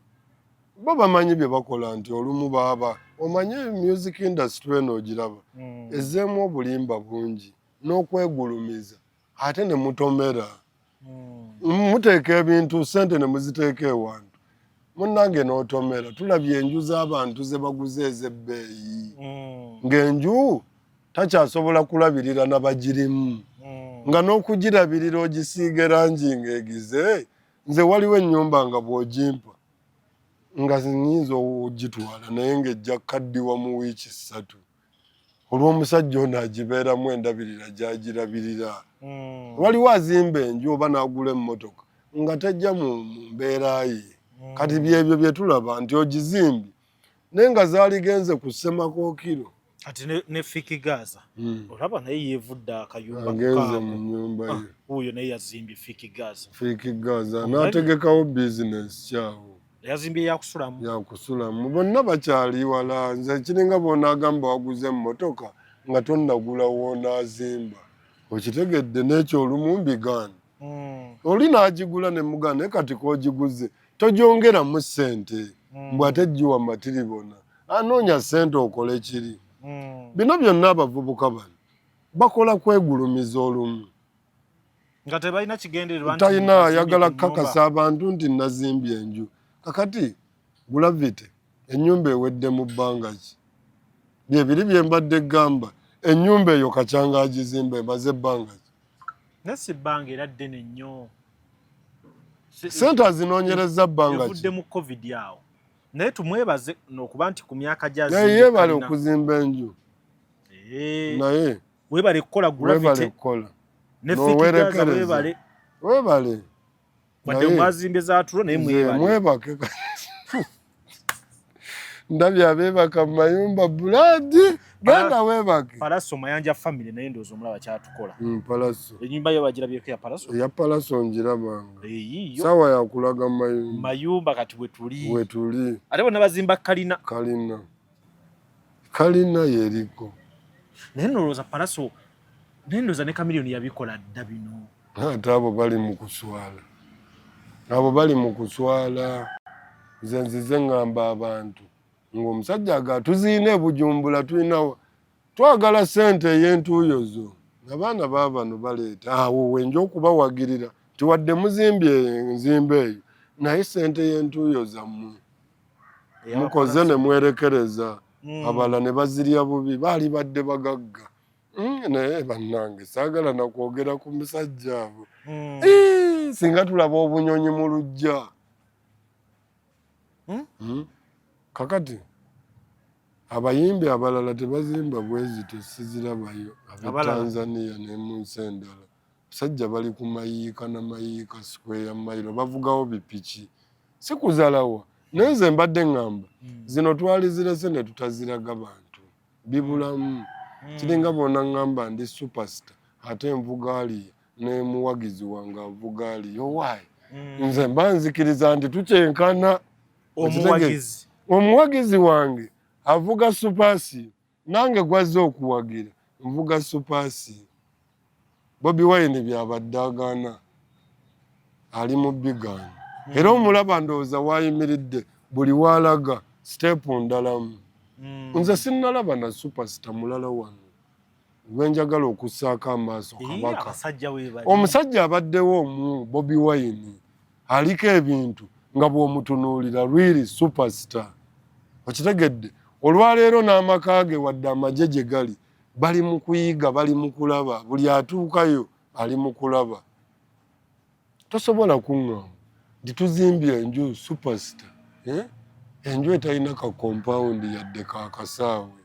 bo bamanyi bye bakola nti olumu baaba omanyi music industry eno ogiraba ezzeemu obulimba bungi n'okwegulumiza ate ne mutomera. Muteeka ebintu ssente ne muziteeka ewantu munnange n'otomera. Tulabye enju z'abantu ze baguze ez'ebbeeyi ng'enju takyasobola kulabirira nabagirimu nga n'okugirabirira ogisiiga erangi ng'egize. Nze waliwo ennyumba nga bw'ogimpa nga nyinza ogitwala naye ng'ejja kaddiwa mu wiiki 3 olw'omusajja ono agibeeramu endabirira gy'agirabirira. Waliwo azimba enju oba n'agula emmotoka nga tajja mu mbeera ye. Kati byebyo bye tulaba nti ogizimbye naye nga zaaligenze ku Ssemakookiro. Kati ne Fiki Gaza olaba naye yeevudde akayumba agenze mu nnyumba ye. Oyo naye yazimbye Fiki Gaza. Fiki Gaza n'ategekawo bizinesi kyawo. Yazimbye yakusulamu. Yakusulamu bonna bakyali wala. Nze kiringa bw'onaagamba waguze emmotoka nga tonnagula w'onaazimba. Okitegedde n'ekyo olumu mbigaana. Oli n'agigula ne mugaana naye kati k'ogiguze togyongeramu ssente bw'ate giwa matiribona. Anoonya ssente okole kiri. Bino byonna abavubuka bano bakola kwegulumiza olumu. Nga tebalina kigendererwa. Talina ayagala kakasa abantu nti nazimbye enju. Kakati Gravity ennyumba ewedde mu bbanga ki byebiri bye mbadde gamba ennyumba eyo Kakyanga agizimba emaze ebbanga ki nasi ebbanga era ddene nnyo sente azinoonyereza bbanga ki yavudde mu covid awo naye tumwebaze okuba nti ku myaka naye yeebale okuzimba enju naye weebale kukola weebale kukola ne fikigaza weebale wadde mwazimbye zaatulo naye mwebake ndabye abeebaka mu mayumba buladi genda weebake Palaso Mayanja family naye ndowooza omulaba kyatukola Palaso ennyumba yo bagira byeko ya Palaso eya Palaso njirabanga sawa yakulaga mayumba kati wetuli ate bonna bazimba kalina yeriko naye ndowooza Palaso naye ndowooza ne Chameleone yabikola dda bino ate abo bali mu kuswala nze nzize ngamba abantu ng'omusajja agatuziina e Bujumbura tulina twagala ssente ey'entuuyo zo abaana baabano baleeta awo wenja okubawagirira tiwadde muzimbye enzimba eyo naye ssente y'entuuyo zammwe mukoze ne mwerekereza abala ne bazirya bubi baali badde bagagga naye bannange saagala nakwogera ku musajja abo singa tulaba obunyonyi mu luggya kakati abayimbi abalala tebazimba bwezito sizirabayo abatanzania ne mu nsi endala basajja bali ku mayiika n'amayiika sikweya mayiro bavugawo bipiki si kuzalawa naye nze mbadde ŋŋamba zino twali zirese ne tutaziraga bantu bibulamu kiringa bona ŋŋamba ndi superstar ate envuga aliya ne muwagizi wange avuga aliya owaayi nze mba nzikiriza nti tukyenkana omuwagizi wange avuga supasi nange gwaze okuwagira nvuga supasi Bobi Wine byabadde agaana ali mu bigani era omulaba ndowooza wayimiridde buli waalaga siteepu ndalamu nze sinnalaba na superstar mulala wano gwenjagala okussaako amaaso kabaka omusajja abaddewo omu Bobi Wine aliko ebintu nga bw'omutunuulira really superstar okitegedde olwaleero n'amaka ge wadde amagye gye gali bali mu kuyiga bali mu kulaba buli atuukayo ali mu kulaba tosobola kuŋŋamba ndituzimbye enju superstar enju etalina ka compound yadde ka kasaawe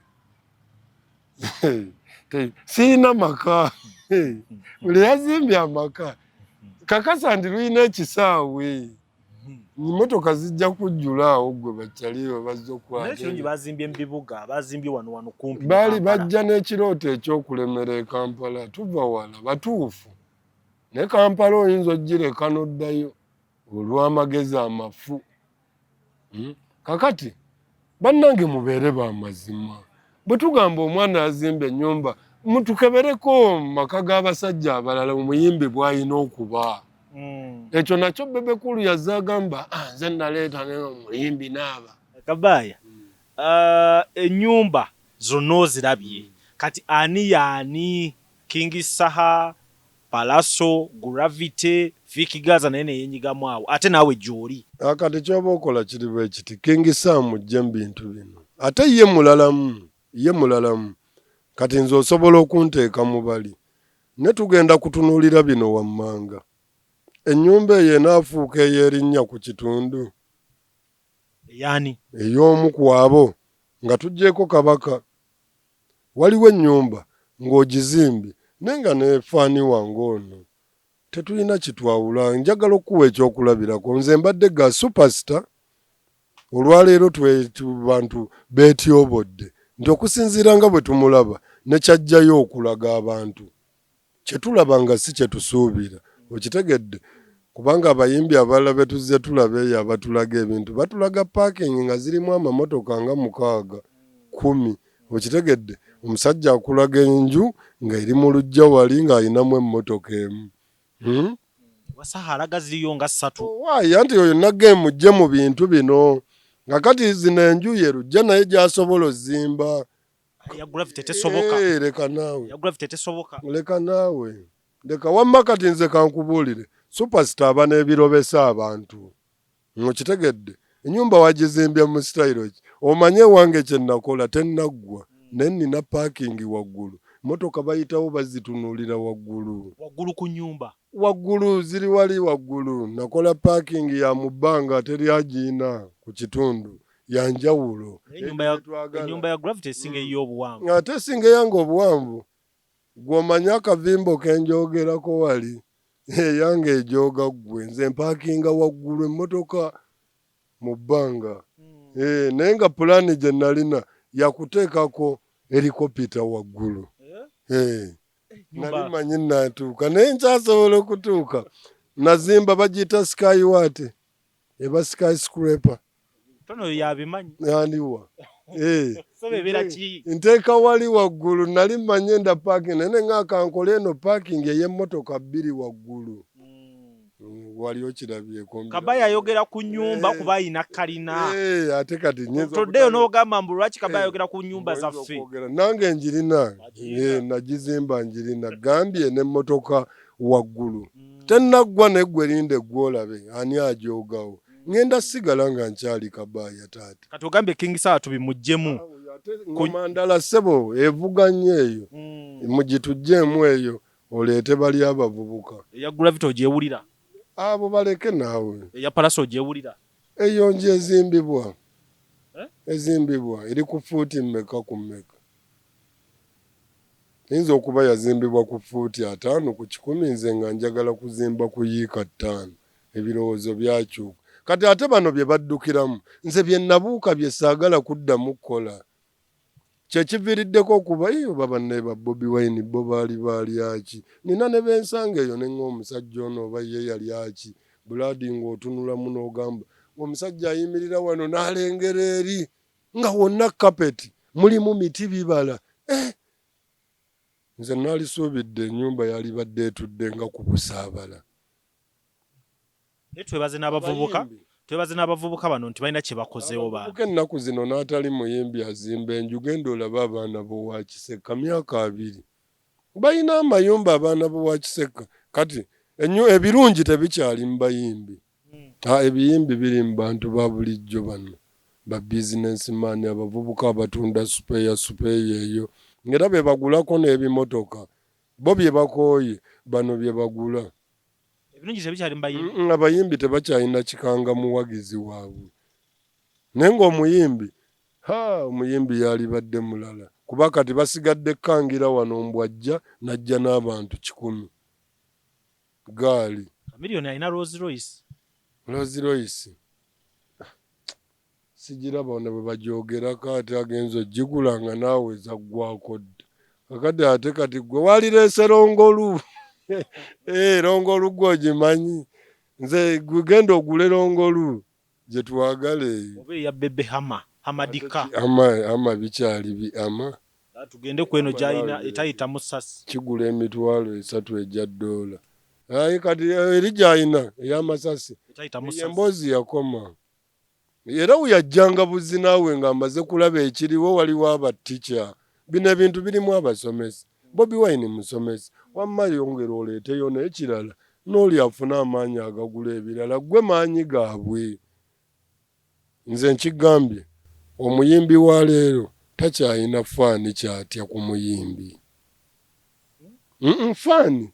siina maka buli yazimbye amaka kakasa ndi lulina ekisaawe Motoka zijja kujjula awo gwe bakyaliyo bazze okwagala. N'ekirungi bazimbye mu bibuga, bazimbye wano kumpi. Bali bajja n'ekirooto ekyokulemera e Kampala, tuva wala batuufu. Ne Kampala oyinza ogireka n'oddayo olw'amagezi amafu. Kakati bannange mubeere ba mazima. Bwe tugamba omwana azimba ennyumba, mutukebereko maka g'abasajja abalala omuyimbi bw'alina okuba. Ekyo nakyo Bebekulu yazze agamba nze naleeta omuyimbi n'aba. Kabaya, ennyumba zonna ozirabye. Kati ani yaani King Saha, Palaso, Gravity, Fiki Gaza naye neyeenyigamu awo. Ate naawe gy'oli. Kati ky'oba okola kiri bwe kiti King Saha mujje mu bintu bino. Ate ye mulalamu. Kati nze osobola okunteeka mu bali. Ne tugenda kutunuulira bino wammanga. Ennyumba eyo enaafuuka ey'erinnya ku kitundu. Yani ey'omu ku abo nga tuggyeko Kabaka. Waliwo ennyumba ng'ogizimbye naye nga neefaani wange ono. Tetulina kitwawula, njagala okuwa ekyokulabirako. Nze mbadde ga superstar. Olwaleero bantu beetyobodde nti okusinziira nga bwe tumulaba ne kyajjayo okulaga abantu. Kye tulaba nga si kye tusuubira. Okitegedde kubanga abayimbi abalala be tuzze tulaba eyo abatulaga ebintu batulaga parking nga zirimu amamotoka nga 6-10. Okitegedde omusajja akulaga enju nga eri mu luggya wali ng'alinamu emmotoka emu. Wasaha alaga ziriyo nga 3. Waayi anti oyo nagge mujje mu bintu bino nga kati zino enju ye luggya naye gy'asobola ozimba. Ya Gravity tesoboka. Leka naawe. Ya Gravity tesoboka. Leka naawe. Leka wamma kati nze kankubuulire. Superstar aba n'ebirobesa abantu. Okitegedde. Ennyumba wagizimbye mu style ki. omanye wange kye nakola tennaggwa ne nina parking waggulu motoka bayitawo bazitunulira waggulu ku nyumba waggulu ziri wali waggulu nakola parking ya mubanga teri agiina ku kitundu ya njawulo enyumba ya Gravity esinga y'obuwanvu ate esinga yange obuwanvu gw'omanya akavimbo kenjogerako wali yange ejooga ggwe nze mpakinga waggulu emmotoka mu bbanga naye nga pulaani gye nalina yakuteekako helikopita waggulu nali manyi natuuka naye nkyasobola okutuuka nazimba bagiyita sky wate eba sky scraper tono yabimanyi yandiwa nteeka wali waggulu nali manye nda parking naye ng'akankole eno parking ey'emmotoka 2 waggulu wali okirabyeko Kabaya ayogera ku nyumba kuba ayina kalina ate kati toddeyo n'ogamba mbu lwaki Kabaya ayogera ku nyumba zaffe nange njirina nagizimba njirina gambye n'emmotoka waggulu tennaggwa neggwe linde gwolabe ani ajoogawo ngenda sigala nga nkyali Kabaya taata kati ogambye King Sawa tubimuggyemu mandala sebo evuganye eyo mugituggyemu eyo oleete bali abavubuka eya Gravity ogyewulira abo baleke naawe eya Palaso ogyewulira eyo nje ezimbibwa eri ku fuuti mmeka ku mmeka yinza okuba yazimbibwa ku fuuti 5 ku 10 nze nga njagala kuzimba ku yiika 5 ebirowoozo byakyuka kati ate bano bye baddukiramu nze bye nabuuka bye saagala kuddamu kukola kyekiviiriddeko okuba iyo babanne ba Bobi Wine bo baali aki nina ne bensanga eyo ne ng'omusajja ono oba ye yali aki buladi ng'otunulamu n'ogamba omusajja ayimirira wano n'alengera eri nga wonna kapeti mulimu miti bibala nze nalisuubidde ennyumba yali badde etudde nga ku busaabala twebaze n'abavubuka bano nti balina kye bakozeewo bavubuka ennaku zino n'atali muyimbi azimba enju genda olaba abaana b'owakiseka myaka 2 balina amayumba abaana b'owakiseka kati ebirungi tebikyali mu bayimbi ebiyimbi biri mu bantu ba bulijjo bano ba businessman abavubuka abatunda supeya eyo ngera be bagulako n'ebimotoka bo bye bakooye bano bye bagula ebirungi tebikyali mu bayimbi abayimbi tebakyalina kikanga muwagizi waabwe naye ng'omuyimbi yali badde mulala kuba kati basigadde kangira wano mbwajja najja n'abantu 10 gaali miliyoni alina Rolls Royce sigiraba ne bwe bajoogerako ate agenza ogigula nga naawe zaggwako dda kakati ate kati gwe walireese rongolu rongolu gwe ogimanyi nze gugenda ogule rongolu gye twagala eyo oba eya bebe hamadika bikyali tugende ku eno gy'alina etayita musasi kigula $3 egya $. Ayi kati eri gy'alina ey'amasasi emboozi yakoma era weyajjanga buzzi naawe ng'amaze kulaba ekiriwo waliwo abatica bino ebintu birimu abasomesa Bobi Wine musomesa wamma yongera oleeteyo n'ekirala n'oli afuna amaanyi agagula ebirala gwe maanyi gaabwe nze nkigambye omuyimbi wa leero takyalina faani kyatya ku muyimbi faani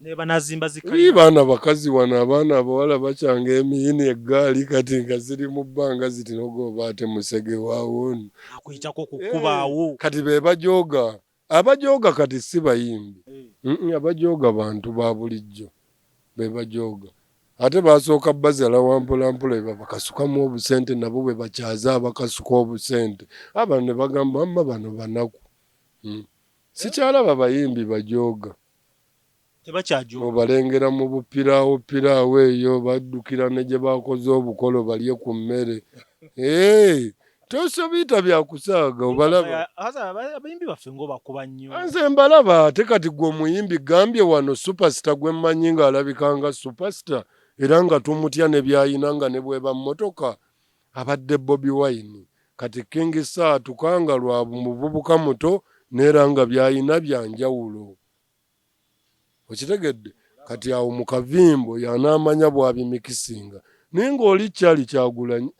baana bakazi wano abaana abawala bakyanga emiyini eggaali kati nga ziri mu bbanga ziti nogoba ate musege waawo kati be bajooga abajooga kati si bayimbi abajooga bantu ba bulijjo be bajooga ate basooka bazala wampolampola bakasukamu obusente nabo bwe bakyaza abakasuka obusente abantu ne bagamba amma bano banaku sikyalaba bayimbi bajooga obalengera mu bupiraawo eyo baddukira ne gye bakoze obukolo balye ku mmere tosobiyita byakusaaga obalaba abayimbi baffe ng'obakuba nnyo nze mbalaba ate kati gwe omuyimbi gambye wano superstar gwe mmanyi ng'alabikanga superstar era nga tumutya ne byayina nga ne bweba mmotoka abadde Bobi Wine kati King Sawa tukanga lwa muvubuka muto neera nga byayina byanjawulo okitegedde kati awo mu kavimbo yanaamanya bwabimikisinga naye ng'oli kyali Kyagulanyi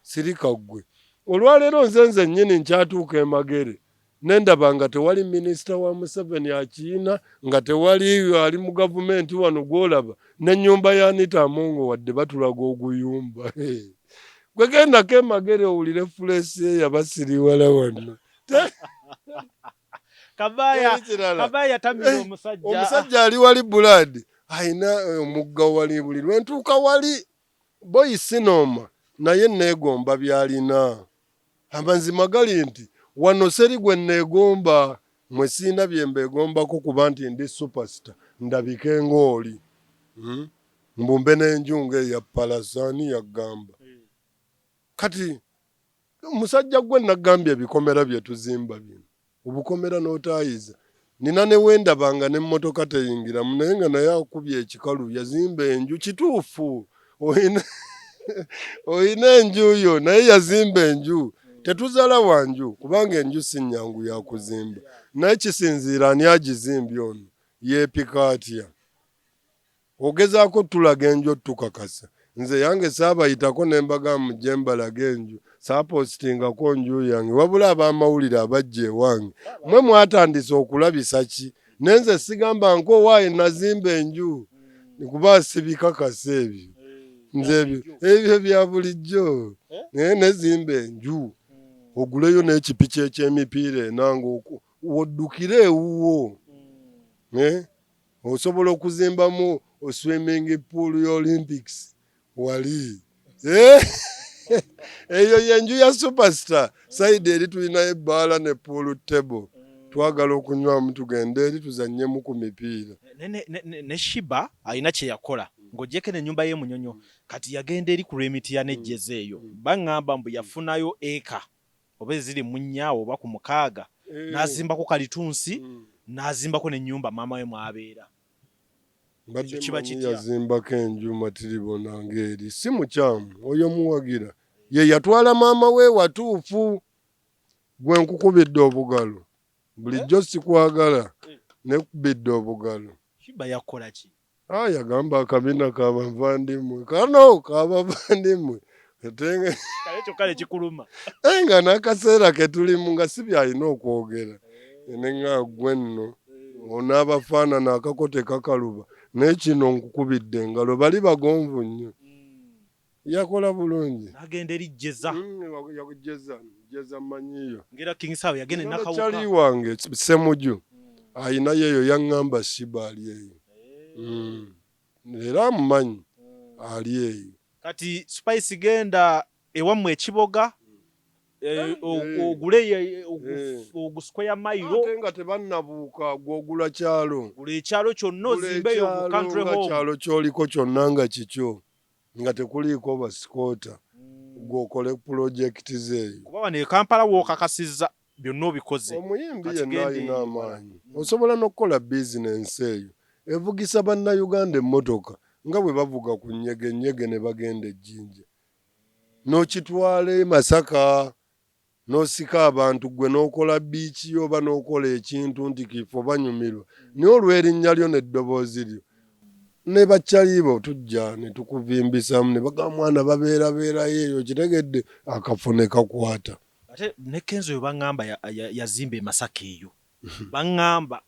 sirika ggwe olwaleero nze nnyini nkyatuuka e Magere nendaba nga tewali minisita wa Museveni akiina, nga tewali ali mu gavumenti wano gw'olaba, n'ennyumba ya Anita Amongo wadde batulaga oguyumba. Gwe gendako e Magere owulire fulesi ye yabasiriwala wano. Kabaya tamira omusajja ali wali buladi ayina omugga wali buli lwentuuka wali boyi sinooma naye neegomba byalina. Amazima gali nti wano seri gwe neegomba, mwe siina bye mbeegombako kuba nti ndi superstar ndabike ng'oli. Mbumbe n'enjunga eya Palasani yagamba. Kati omusajja gwe nagambye ebikomera bye tuzimba bino. Obukomera n'otaayiza. Nina ne wendabanga n'emmotoka teyingiramu naye nga naye akubye ekikalu yazimba enju kituufu. Oyina enju yo naye yazimba enju. Tetuzala wanju kubanga enju si nnyangu ya kuzimba. Naye kisinziira ani agizimbye ono yeepika atya. Ogezaako tulaga enju otukakasa. Nze yange saabayitako ne mbaga mujje mbalaga enju. Saapositingako nju yange wabula ab'amawulire abajja ewange. Mwe mwatandise okulabisa ki? Nenze sigamba nkowaaye nazimba enju. Kuba sibikakasa ebyo. Nze ebyo bya bulijjo. Nezimba enju. Oguleyo n'ekipiki eky'emipiira enanga oddukire ewuwo. Osobola okuzimbamu swimming pool ya Olympics wali. Eyo yenju ya superstar. Saidi eri tulina ebbaala ne pool table. Twagala okunywamu tugende eri tuzannyemu ku mipiira. Ne Shiba alina kye yakola. Ng'ogyeko n'ennyumba ye Munyonyo. Kati yagenda eri ku Lwemitiya n'ejjeze eyo. Baŋŋamba mbu yafunayo eka. Oba ziri mu 4 oba ku 6. N'azimbako kalitunsi. N'azimbako n'ennyumba maama we mwabeera. Mbadde yazimbako enju matiribona ng'eri. Si mukyamu oyo muwagira. Ye yatwala maama we watuufu. Gwe nkukubidde obugalo. Bulijjo sikwagala. Nekubidde obugalo. Shiba yakola ki? Yagamba akabina k'abavandimwe. Kano k'abavandimwe. Kale kikuluma. Nga n'akaseera ke tulimu nga si byalina okwogera. Nenga gwe nno onaabafaanana akakote kakaluba. Naye kino nkukubidde engalo bali bagonvu nnyo. Yakola bulungi. N'agenda eri jjeza. Jjeza manyiyo. Ngera King Sawe yagenda nakawuka. Kyali wange Ssemuju. Ayina yeyo yaŋŋamba Shiba ali eyo. Era amumanyi ali eyo. Kati Spice genda ewammwe ekiboga ogule ogusquare mile ate nga tebannabuuka gwogula kyalo. Gula ekyalo kyonna ozimbeyo mu country home. Kyalo kyoliko kyonna nga kikyo nga tekuliiko basikota gw'okole pulojekiti zeeyo. Kuba wano e Kampala wookakasizza byonna obikoze. Omuyimbi yenna alina amaanyi. Osobola n'okukola bizinensi eyo evugisa bannayuganda emmotoka nga bwe bavuga ku nnyege ne bagenda ejjinja. N'okitwala Masaka n'osika abantu gwe n'okola biiki oba n'okola ekintu nti kifo banyumirwa. Naye olw'erinnya lyo n'eddoboozi lyo ne bakyalibo tujja ne tukuvimbisamu ne bagamba mwana babeerabeerayo eyo kitegedde akafo ne kakwata. Ate ne Kenzo yo baŋŋamba yazimba e Masaka eyo. Baŋŋamba.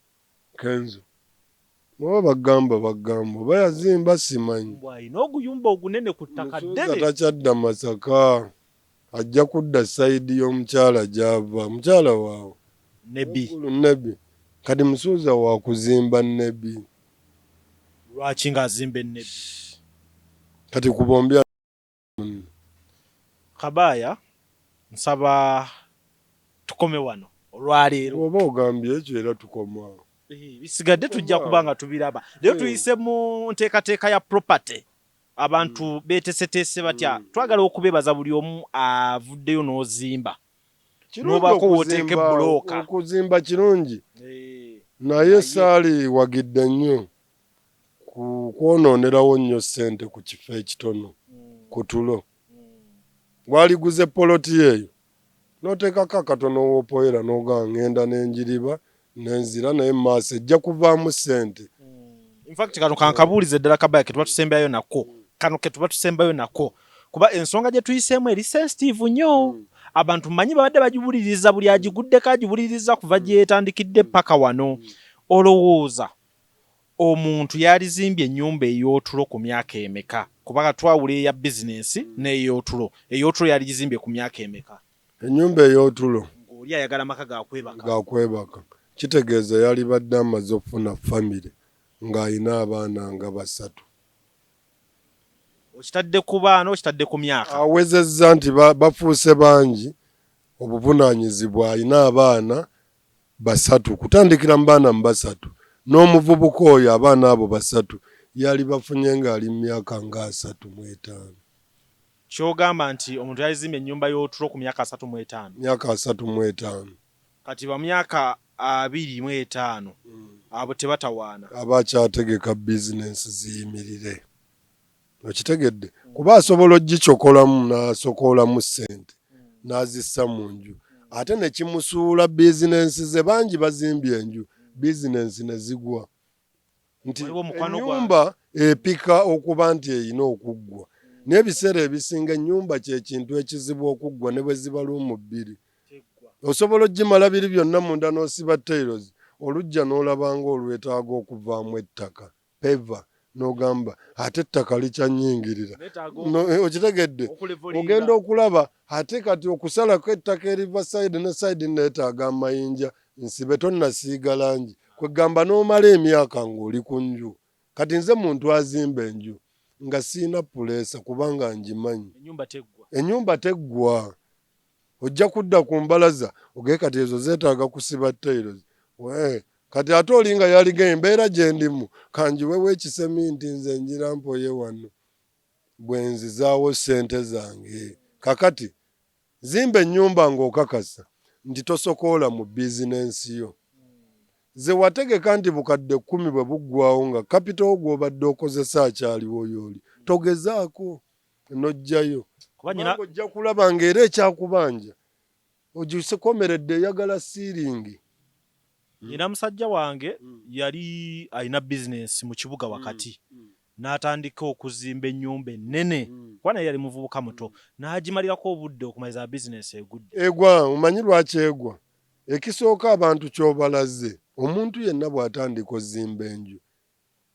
Kenzo. Mwa bagamba oba yazimba simanyi. Bw'alina oguyumba ogunene ku ttaka ddene. Musuuza takyadda Masaka. Ajja kudda sayidi y'omukyala gy'ava. Mukyala waawe. Nebi. Kati Musuuza wa kuzimba Nebi. Lwaki ng'azimba Nebi? Kati kubombya. Kabaya nsaba tukome wano olwaleero. Oba ogambye ekyo era tukomawo. Bisigadde tujja kubanga tubiraba. Leo tuyise mu nteekateeka ya property. Abantu beeteeseteese batya. Twagala okubebaza buli omu avuddeyo n'ozimba. N'obaako wooteeka ebbulooka. Okuzimba kirungi. Naye saali wagidde nnyo. Kwonoonerawo nnyo ssente ku kifo ekitono. Ku tulo. Bw'aliguze poloti eyo. N'oteekako akatono w'opoera n'ogaa ngenda n'enjiriba. Nenzira naye maaso ejja kuvaamu ssente. In fact kano kankabuulize ddala Kabaya ke tuba tusembayo nako. Kano ke tuba tusembayo nako. Kuba ensonga gye tuyiseemu eri sensitive nnyo. abantu manyi babadde bagibuliriza buli agiguddeko agibuliriza kuva gyetandikidde paka wano. Olowooza omuntu yalizimbye ennyumba ey'otulo ku myaka emeka? Kubanga twawula eya bizinensi n'ey'otulo. Ey'otulo yaligizimbye ku myaka emeka? Ennyumba ey'otulo oli ayagala maka gakwebaka kitegeeza yali badde amaze okufuna famire ng'ayina abaana nga 3. Okitadde ku baana okitadde ku myaka? Awezezza nti bafuuse bangi obuvunaanyizibwa, ayina abaana 3 kutandikira mu baana mu 3 n'omuvubuka oyo abaana abo 3 yali bafunye ng'ali mu myaka nga 35. Kyogamba nti omuntu yalizimbye ennyumba y'otulo ku myaka 35? Myaka 35. Kati ba myaka 25 abo tebatawaana, abakyategeka bizinensi ziyimirire. Okitegedde kuba asobola ogikokolamu n'asokoolamu ssente n'azissa mu nju, ate ne kimusuula bizinensi ze. Bangi bazimbye enju bizinensi ne zigwa, nti ennyumba epika okuba nti eyina okuggwa. N'ebiseera ebisinga ennyumba kye kintu ekizibu okuggwa ne bwe ziba lumu 2. Osobola ogimala biri byonna munda n'osiba tails, olujja n'olabanga olwetaaga okuvaamu ettaka peva, n'ogamba ate ettaka likyanyingirira. Okitegedde ogenda okulaba ate kati okusalako ettaka eriva sayidi ne sayidi neetaaga amayinja, nsibe tonnasiiga langi, kwegamba n'omala emyaka ng'oli ku nju. Kati nze muntu azimba enju nga siina puleesa kubanga ngimanyi ennyumba teggwa. Ojja kudda ku mbalaza ogee kati ezo zeetaaga kusiba tails. Kati ate olinga yaliga embeera gye ndimu kanjiwewo ekiseminti nze njira mpoye wano bwe nzizaawo ssente zange. Kakati zimba ennyumba ng'okakasa nti tosokoola mu bizinensi yo. Ze wategeka nti bukadde 10 bwe buggwawo nga kapito gw'obadde okozesa akyaliwo y'oli, togezaako n'ojjayo. Kubanga ojja kulaba ng'era ekyakubanja ogisikomeredde eyagala siiringi. Nina musajja wange yali alina bizinensi mu kibuga wakati, n'atandika okuzimba ennyumba ennene, kuba naye yali muvubuka muto, n'agimalirako obudde okumaliza bizinensi egudde. Egwa, omanyi lwaki egwa? Ekisooka abantu ky'obalaze, omuntu yenna bw'atandika ozimba enju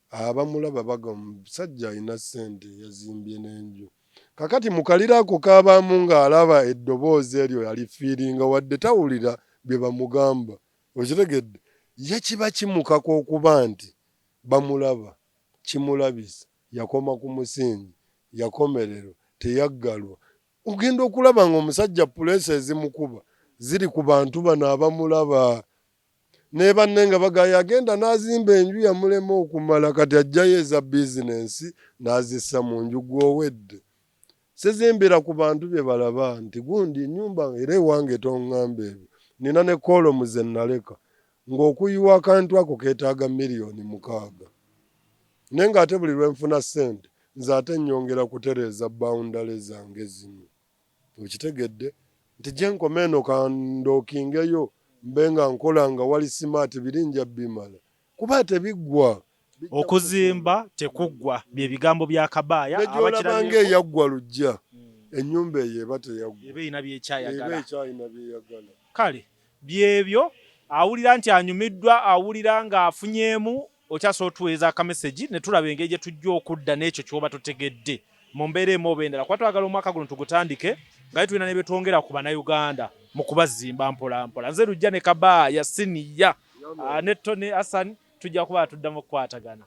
abamulaba baga omusajja alina ssente yazimbye n'enju. Kakati mu kalira ako k'abaamu ng'alaba eddoboozi eryo yalifiiringa wadde tawulira bye bamugamba. Okitegedde ye kiba kimukako okuba nti bamulaba, kimulabisa, yakoma ku musingi, yakomererwa, teyaggalwa. Ogenda okulaba ng'omusajja puleesa ezimukuba ziri ku bantu bano abamulaba. Ne banne nga bagaya agenda n'azimba enju yamulema okumala, kati ajjayo eza bizinensi n'azissa mu nju gw'owedde. Sizimbira ku bantu bye balaba nti gundi ennyumba era ewange toŋŋamba ebyo. Nina ne kolomu ze naleka ng'okuyiwa akantu ako keetaaga $6,000,000. Naye ng'ate buli lwe nfuna ssente nze ate nnyongera kutereeza bawundale zange zino. Okitegedde nti gye nkoma eno kandookingeyo mbe nga nkola nga wali simaati birinja bimala kuba tebiggwa. Okuzimba tekuggwa bye bigambo bya Kabaaya. Abakirabanga eyaggwa lujja ennyumba eyo eba teyaggwa, eba erina byekyayagala. Kale byebyo awulira nti anyumiddwa, awulira ng'afunyeemu, okyasobola otuweereza akameseji ne tulaba engeri gye tujja okudda n'ekyo ky'oba totegedde mu mbeera emu oba endala. Kuba twagala omwaka guno tugutandike nga tulina ne betwongera ku bannayuganda mu kubazimba mpola mpola. Nze Lujja ne Kabaaya Siniya ne Tony Hassan tujja kuba tuddamu okukwatagana.